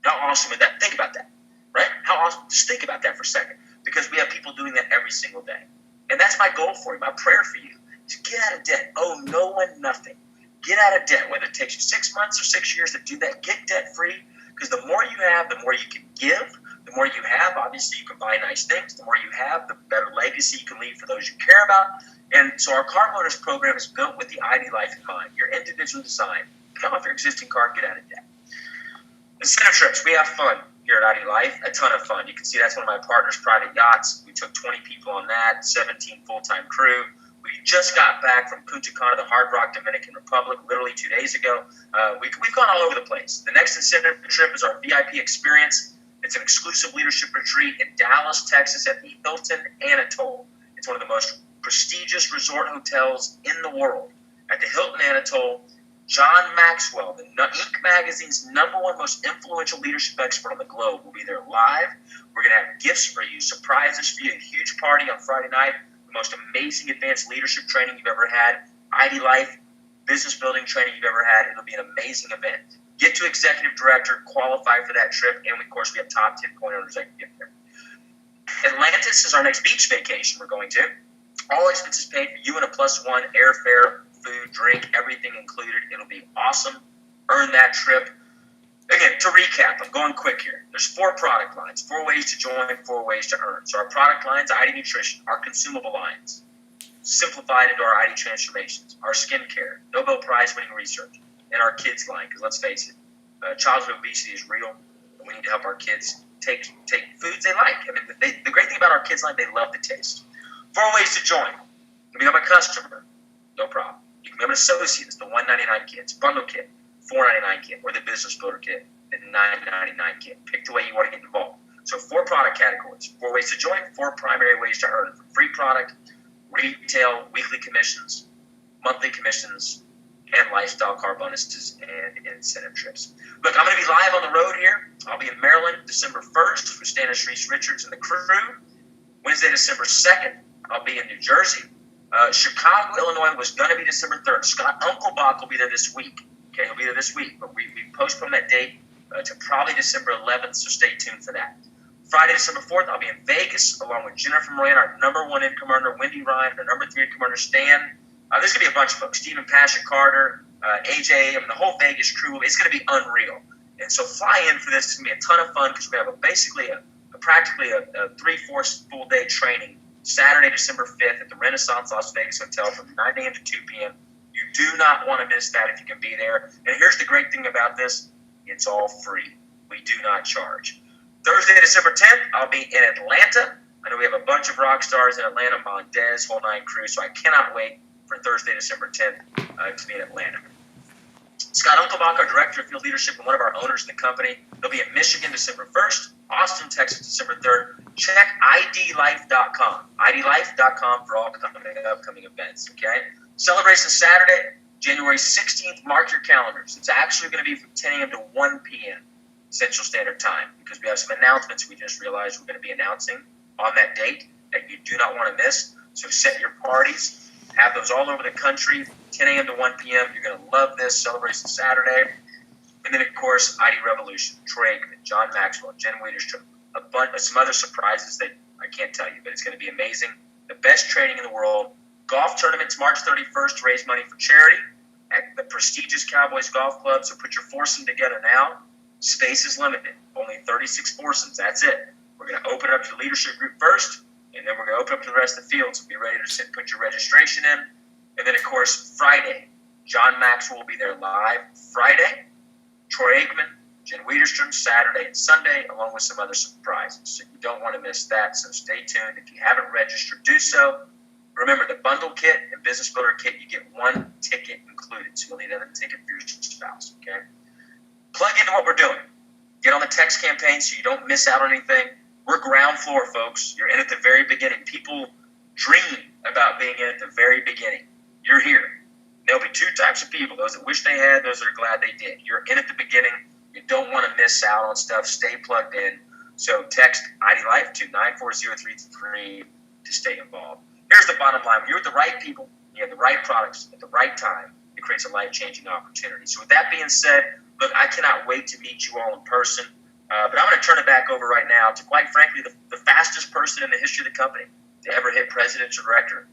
How awesome is that? Think about that, right? How awesome. Just think about that for a second, because we have people doing that every single day. And that's my goal for you, my prayer for you, to get out of debt. Owe no one nothing. Get out of debt, whether it takes you 6 months or 6 years to do that. Get debt-free, because the more you have, the more you can give. The more you have, obviously, you can buy nice things. The more you have, the better legacy you can leave for those you care about. And so our car bonus program is built with the IDLife in mind. You're individually designed. Come off your existing car and get out of debt. Incentive trips. We have fun here at IDLife, a ton of fun. You can see that's one of my partners' private yachts. We took 20 people on that, 17 full-time crew. We just got back from Punta Cana, the Hard Rock Dominican Republic, literally 2 days ago. We've gone all over the place. The next incentive trip is our VIP experience. It's an exclusive leadership retreat in Dallas, Texas at the Hilton Anatole. It's one of the most prestigious resort hotels in the world. At the Hilton Anatole, John Maxwell, the Inc. magazine's #1 most influential leadership expert on the globe, will be there live. We're going to have gifts for you, surprises for you, a huge party on Friday night, the most amazing advanced leadership training you've ever had, IDLife business building training you've ever had. It'll be an amazing event. Get to executive director, qualify for that trip, and of course we have top 10 point owners that can get there. Atlantis is our next beach vacation we're going to. All expenses paid for you and a +1, airfare, food, drink, everything included. It'll be awesome. Earn that trip. Again, to recap, I'm going quick here. There's 4 product lines, 4 ways to join, 4 ways to earn. So our product lines, ID Nutrition, our consumable lines, simplified into our ID Transformations, our skincare, Nobel Prize winning research, and our kids line, because let's face it, childhood obesity is real, and we need to help our kids take foods they like. I mean, the great thing about our kids line, they love the taste. 4 ways to join. You can become a customer, no problem. You can become an associate, it's the $199 kits, bundle kit, $499 kit, or the business builder kit, the $999 kit. Pick the way you want to get involved. So 4 product categories, 4 ways to join, 4 primary ways to earn from free product, retail, weekly commissions, monthly commissions, and lifestyle car bonuses and incentive trips. Look, I'm going to be live on the road here. I'll be in Maryland December 1st with Stannis Reese Richards and the crew. Wednesday, December 2nd, I'll be in New Jersey. Chicago, Illinois was going to be December 3rd. Scott Unkelbach will be there this week. Okay, he'll be there this week, but we postponed that date to probably December 11th, so stay tuned for that. Friday, December 4th, I'll be in Vegas along with Jennifer Moran, our #1 income earner, Wendy Ryan, our #3 income earner, Stan. There's going to be a bunch of folks, Stephen Passion Carter, AJ, the whole Vegas crew. It's going to be unreal. And so fly in for this. It's going to be a ton of fun because we have practically a 3/4 full day training Saturday, December 5th at the Renaissance Las Vegas Hotel from 9 a.m. to 2 p.m. You do not want to miss that if you can be there. And here's the great thing about this. It's all free. We do not charge. Thursday, December 10th, I'll be in Atlanta. I know we have a bunch of rock stars in Atlanta, Mondez, whole 9 crew, so I cannot wait for Thursday, December 10th to be in Atlanta. Scott Unkelbach, our Director of Field Leadership and one of our owners in the company, he'll be in Michigan December 1st, Austin, Texas December 3rd. Check IDLife.com. IDLife.com for all upcoming events, okay? Celebration Saturday, January 16th. Mark your calendars. It's actually going to be from 10 a.m. to 1 p.m. Central Standard Time because we have some announcements we just realized we're going to be announcing on that date that you do not want to miss. So set your parties. Have those all over the country, 10 a.m. to 1 p.m. You're going to love this Celebration Saturday. And then, of course, ID Revolution, Troy Aikman, John Maxwell, Jen Wiederstrom, a bunch of some other surprises that I can't tell you, but it's going to be amazing. The best training in the world. Golf tournaments March 31st to raise money for charity at the prestigious Cowboys Golf Club. So put your foursome together now. Space is limited. Only 36 foursomes. That's it. We're going to open it up to the leadership group first. And then we're going to open up to the rest of the field. So be ready to put your registration in. And then, of course, Friday, John Maxwell will be there live Friday. Troy Aikman, Jen Wiederstrom, Saturday and Sunday, along with some other surprises. So you don't want to miss that. So stay tuned. If you haven't registered, do so. Remember, the bundle kit and business builder kit, you get 1 ticket included. So you'll need another ticket for your spouse, okay? Plug into what we're doing. Get on the text campaign so you don't miss out on anything. We're ground floor, folks. You're in at the very beginning. People dream about being in at the very beginning. You're here. There'll be two types of people, those that wish they had, those that are glad they did. You're in at the beginning. You don't want to miss out on stuff. Stay plugged in. So text IDLife to 94033 to stay involved. Here's the bottom line. When you're with the right people, you have the right products at the right time, it creates a life-changing opportunity. So with that being said, look, I cannot wait to meet you all in person. But I'm going to turn it back over right now to, quite frankly, the fastest person in the history of the company to ever hit presidential director.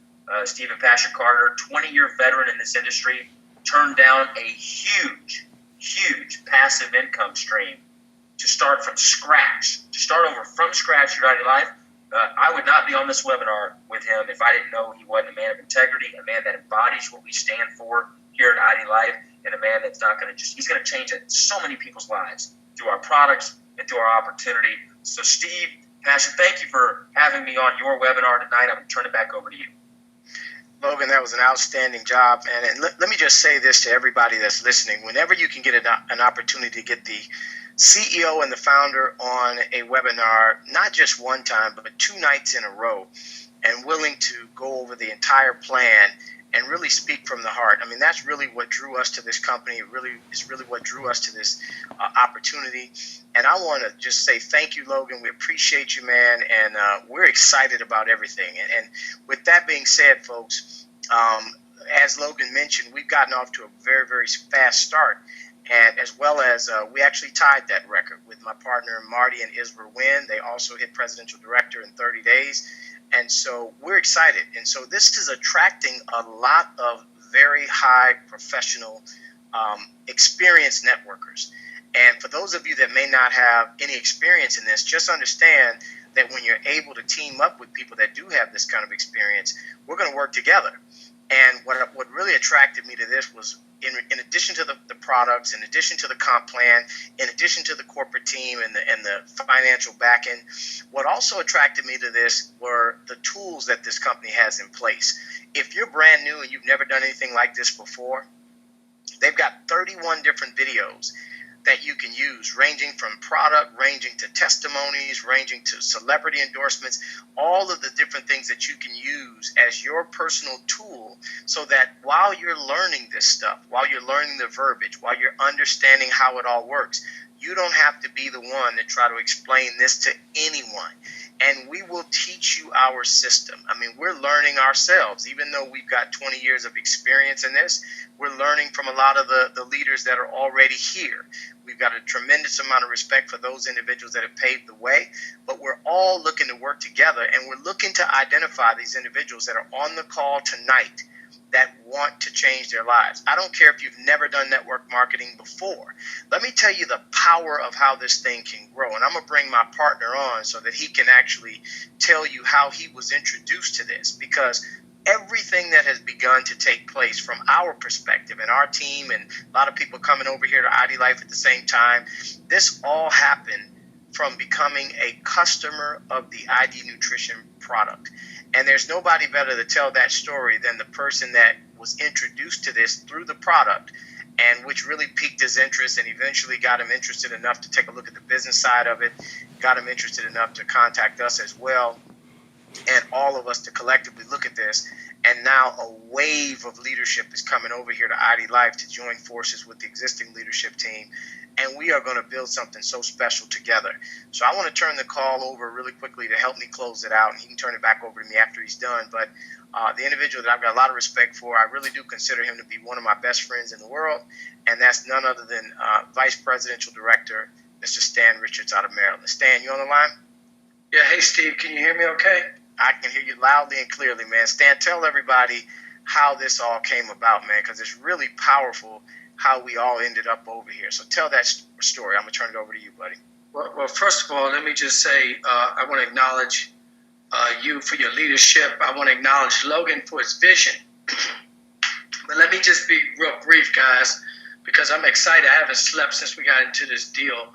Stephen Pasher Carter, 20-year veteran in this industry, turned down a huge passive income stream to start from scratch, to start over from scratch your IDLife. I would not be on this webinar with him if I didn't know he wasn't a man of integrity, a man that embodies what we stand for here at IDLife, and a man that's not going to he's going to change so many people's lives through our products and through our opportunity. So Steve, Pasher, thank you for having me on your webinar tonight. I'm going to turn it back over to you. Logan, that was an outstanding job. And let me just say this to everybody that's listening. Whenever you can get an opportunity to get the CEO and the founder on a webinar, not just one time, but 2 nights in a row, and willing to go over the entire plan and really speak from the heart. I mean, that's really what drew us to this company. It really is really what drew us to this opportunity. And I want to just say thank you, Logan. We appreciate you, man, and we're excited about everything. And with that being said, folks, as Logan mentioned, we've gotten off to a very, very fast start. And as well as we actually tied that record with my partner Marty and Isra Wynn. They also hit presidential director in 30 days. And so we're excited. And so this is attracting a lot of very high professional experienced networkers. And for those of you that may not have any experience in this, just understand that when you're able to team up with people that do have this kind of experience, we're going to work together. And what really attracted me to this was in addition to the products, in addition to the comp plan, in addition to the corporate team and the financial backing, what also attracted me to this were the tools that this company has in place. If you're brand new and you've never done anything like this before, they've got 31 different videos that you can use, ranging from product, ranging to testimonies, ranging to celebrity endorsements, all of the different things that you can use as your personal tool, so that while you're learning this stuff, while you're learning the verbiage, while you're understanding how it all works, you don't have to be the one to try to explain this to anyone. And we will teach you our system. I mean, we're learning ourselves. Even though we've got 20 years of experience in this, we're learning from a lot of the leaders that are already here. We've got a tremendous amount of respect for those individuals that have paved the way, but we're all looking to work together, and we're looking to identify these individuals that are on the call tonight that want to change their lives. I don't care if you've never done network marketing before. Let me tell you the power of how this thing can grow. And I'm going to bring my partner on so that he can actually tell you how he was introduced to this, because everything that has begun to take place from our perspective and our team and a lot of people coming over here to IDLife at the same time, this all happened from becoming a customer of the ID Nutrition product. And there's nobody better to tell that story than the person that was introduced to this through the product, and which really piqued his interest and eventually got him interested enough to take a look at the business side of it, got him interested enough to contact us as well, and all of us to collectively look at this. And now a wave of leadership is coming over here to IDLife to join forces with the existing leadership team. And we are going to build something so special together. So I want to turn the call over really quickly to help me close it out. And he can turn it back over to me after he's done. But the individual that I've got a lot of respect for, I really do consider him to be one of my best friends in the world. And that's none other than Vice Presidential Director, Mr. Stan Richards out of Maryland. Stan, you on the line? Yeah, hey, Steve, can you hear me okay? I can hear you loudly and clearly, man. Stan, tell everybody how this all came about, man, because it's really powerful how we all ended up over here. So tell that story. I'm going to turn it over to you, buddy. Well, first of all, let me just say I want to acknowledge you for your leadership. I want to acknowledge Logan for his vision. But let me just be real brief, guys, because I'm excited. I haven't slept since we got into this deal.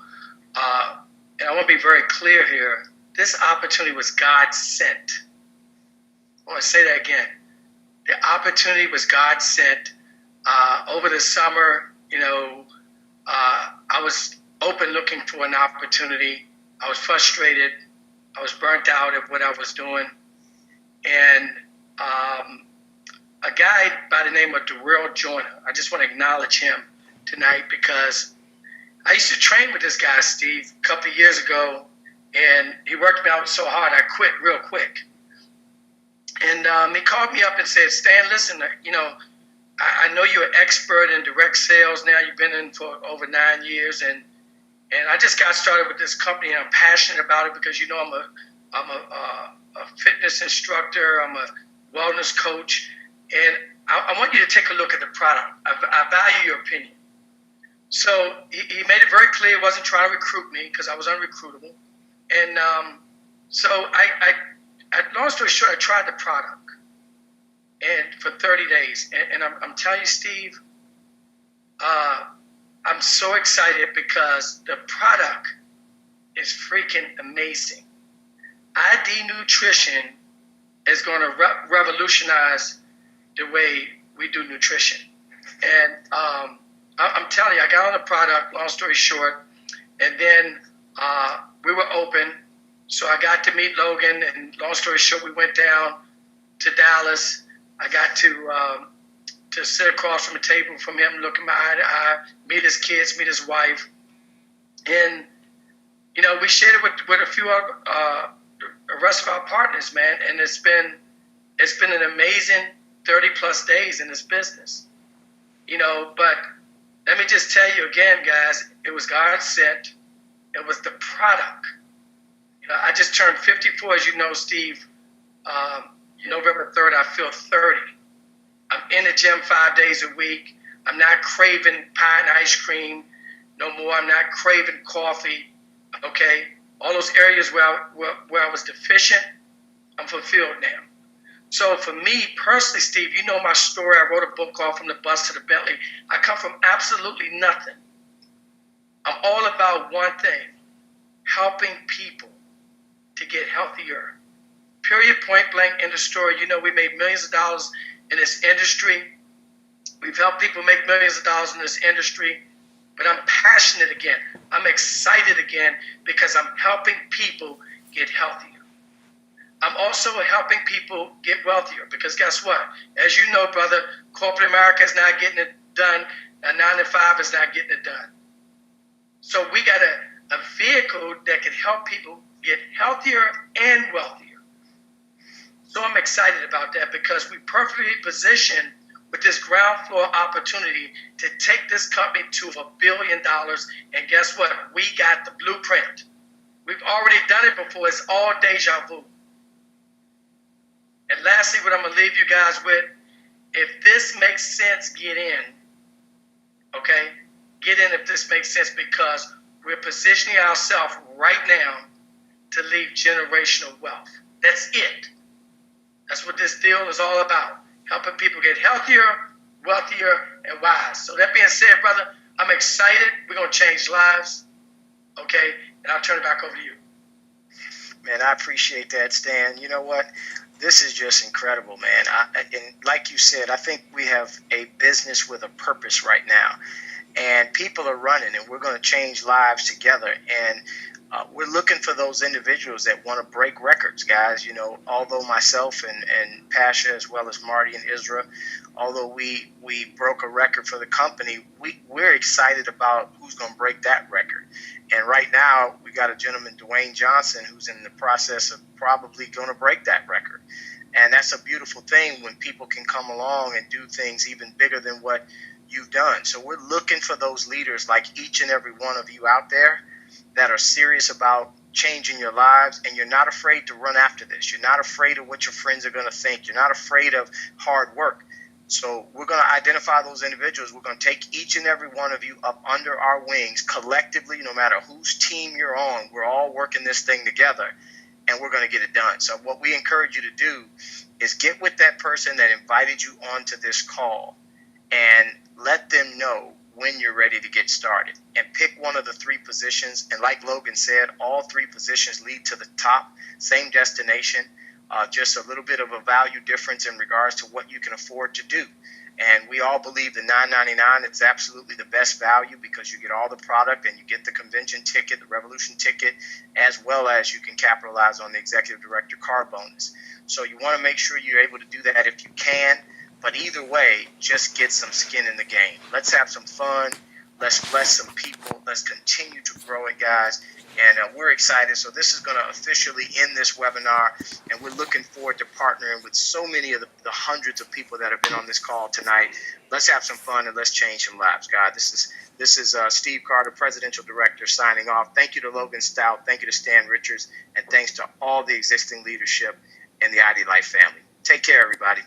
And I want to be very clear here. This opportunity was God sent. I want to say that again. The opportunity was God sent. Over the summer, I was open looking for an opportunity. I was frustrated. I was burnt out at what I was doing. And a guy by the name of Darrell Joyner, I just want to acknowledge him tonight because I used to train with this guy, Steve, a couple of years ago, and he worked me out so hard I quit real quick. And he called me up and said, Stan, listen, I know you're an expert in direct sales now. You've been in for over 9 years, and I just got started with this company, and I'm passionate about it because I'm a fitness instructor. I'm a wellness coach, and I want you to take a look at the product. I value your opinion. So he made it very clear he wasn't trying to recruit me because I was unrecruitable. And so I long story short, I tried the product and for 30 days. And I'm telling you, Steve, I'm so excited because the product is freaking amazing. ID Nutrition is going to revolutionize the way we do nutrition. And I'm telling you, I got on the product, long story short, and then we were open. So I got to meet Logan, and long story short, we went down to Dallas. I got to sit across from a table from him, look him eye to eye, meet his kids, meet his wife. And, we shared it with a few of the rest of our partners, man. And it's been an amazing 30 plus days in this business, but let me just tell you again, guys, it was God sent. It was the product. I just turned 54, as you know, Steve. November 3rd, I feel 30. I'm in the gym 5 days a week. I'm not craving pie and ice cream no more. I'm not craving coffee, okay? All those areas where I was deficient, I'm fulfilled now. So for me personally, Steve, you know my story. I wrote a book called From the Bus to the Bentley. I come from absolutely nothing. I'm all about one thing, helping people to get healthier. Period, point blank, end of story. We made millions of dollars in this industry. We've helped people make millions of dollars in this industry. But I'm passionate again. I'm excited again because I'm helping people get healthier. I'm also helping people get wealthier because guess what? As you know, brother, corporate America is not getting it done. A 9 to 5 is not getting it done. So we got a vehicle that can help people get healthier and wealthier. So I'm excited about that because we perfectly positioned with this ground floor opportunity to take this company to $1 billion. And guess what? We got the blueprint. We've already done it before. It's all deja vu. And lastly, what I'm going to leave you guys with, if this makes sense, get in. Okay? Get in if this makes sense because we're positioning ourselves right now to leave generational wealth. That's it. That's what this deal is all about. Helping people get healthier, wealthier, and wise. So that being said, brother, I'm excited. We're going to change lives. Okay? And I'll turn it back over to you. Man, I appreciate that, Stan. You know what? This is just incredible, man. And like you said, I think we have a business with a purpose right now. And people are running, and we're going to change lives together. And we're looking for those individuals that want to break records, guys. Although myself and Pasha, as well as Marty and Isra, although we broke a record for the company, we're excited about who's going to break that record. And right now, we got a gentleman, Dwayne Johnson, who's in the process of probably going to break that record. And that's a beautiful thing when people can come along and do things even bigger than what you've done. So we're looking for those leaders like each and every one of you out there that are serious about changing your lives, and you're not afraid to run after this. You're not afraid of what your friends are going to think. You're not afraid of hard work. So we're going to identify those individuals. We're going to take each and every one of you up under our wings collectively, no matter whose team you're on. We're all working this thing together, and we're going to get it done. So what we encourage you to do is get with that person that invited you onto this call and let them know when you're ready to get started, and pick one of the 3 positions. And like Logan said, all 3 positions lead to the top, same destination, just a little bit of a value difference in regards to what you can afford to do. And we all believe the $9.99 is absolutely the best value because you get all the product and you get the convention ticket, the Revolution ticket, as well as you can capitalize on the executive director car bonus. So you want to make sure you're able to do that if you can. But either way, just get some skin in the game. Let's have some fun. Let's bless some people. Let's continue to grow it, guys. And we're excited. So this is going to officially end this webinar. And we're looking forward to partnering with so many of the hundreds of people that have been on this call tonight. Let's have some fun and let's change some lives, guys. This is Steve Carter, Presidential Director, signing off. Thank you to Logan Stout. Thank you to Stan Richards. And thanks to all the existing leadership in the IDLife family. Take care, everybody.